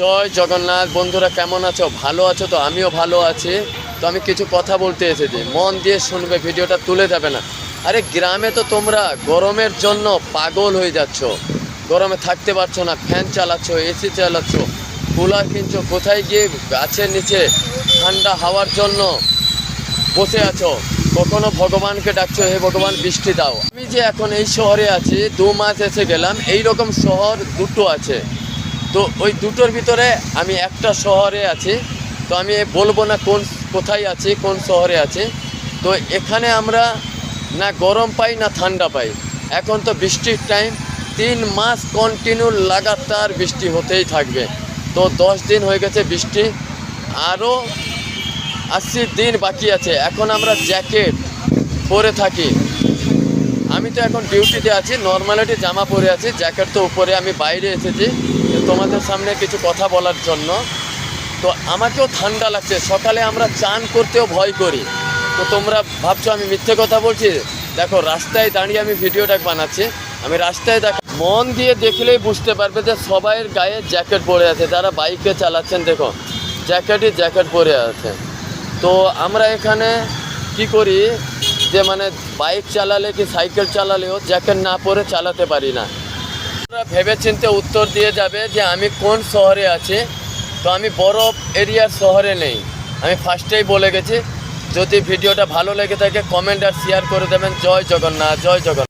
জয় জগন্নাথ। বন্ধুরা কেমন আছো? ভালো আছো তো? আমিও ভালো আছি। তো আমি কিছু কথা বলতে এসেছি, মন দিয়ে শুনবে, ভিডিওটা তুলে যাবে না। আরে গ্রামে তো তোমরা গরমের জন্য পাগল হয়ে যাচ্ছ, গরমে থাকতে পারছো না, ফ্যান চালাচ্ছ, এসি চালাচ্ছ, কুলার কিনছো, কোথায় গিয়ে গাছের নিচে ঠান্ডা হাওয়ার জন্য বসে আছো, কখনো ভগবানকে ডাকছো, হে ভগবান বৃষ্টি দাও। আমি যে এখন এই শহরে আছি, 2 মাস এসে গেলাম, এই রকম শহর দুটো আছে। তো ওই দুটোর ভিতরে আমি একটা শহরে আছি। তো আমি বলবো না কোথায় আছি, কোন শহরে আছি। তো এখানে আমরা না গরম পাই না ঠান্ডা পাই। এখন তো বৃষ্টির টাইম, 3 মাস কন্টিনিউ লাগাতার বৃষ্টি হতেই থাকবে। তো 10 দিন হয়ে গেছে বৃষ্টি, আরও 80 দিন বাকি আছে। এখন আমরা জ্যাকেট পরে থাকি। আমি তো এখন ডিউটিতে আছি, নর্মালিটি জামা পরে আছি, জ্যাকেট তো উপরে। আমি বাইরে এসেছি তোমাদের সামনে কিছু কথা বলার জন্য। তো আমাকেও ঠান্ডা লাগছে, সকালে আমরা চান করতেও ভয় করি। তো তোমরা ভাবছো আমি মিথ্যে কথা বলছি? দেখো রাস্তায় দাঁড়িয়ে আমি ভিডিওটা বানাচ্ছি, আমি রাস্তায় মন দিয়ে দেখলেই বুঝতে পারবে যে সবাইয়ের গায়ে জ্যাকেট পরে আছে। যারা বাইকে চালাচ্ছেন দেখো জ্যাকেট পরে আছে। তো আমরা এখানে কি করি যে মানে বাইক চালালে কি সাইকেল চালালেও জ্যাকেট না পরে চালাতে পারি না। তোমরা ভেবেচিন্তে উত্তর দিয়ে যাবে যে আমি কোন শহরে আছি। তো আমি বরফ এরিয়ার শহরে নেই, আমি ফার্স্টেই বলে গেছি। যদি ভিডিওটা ভালো লেগে থাকে কমেন্ট আর শেয়ার করে দেবেন। জয় জগন্নাথ, জয় জগন্নাথ।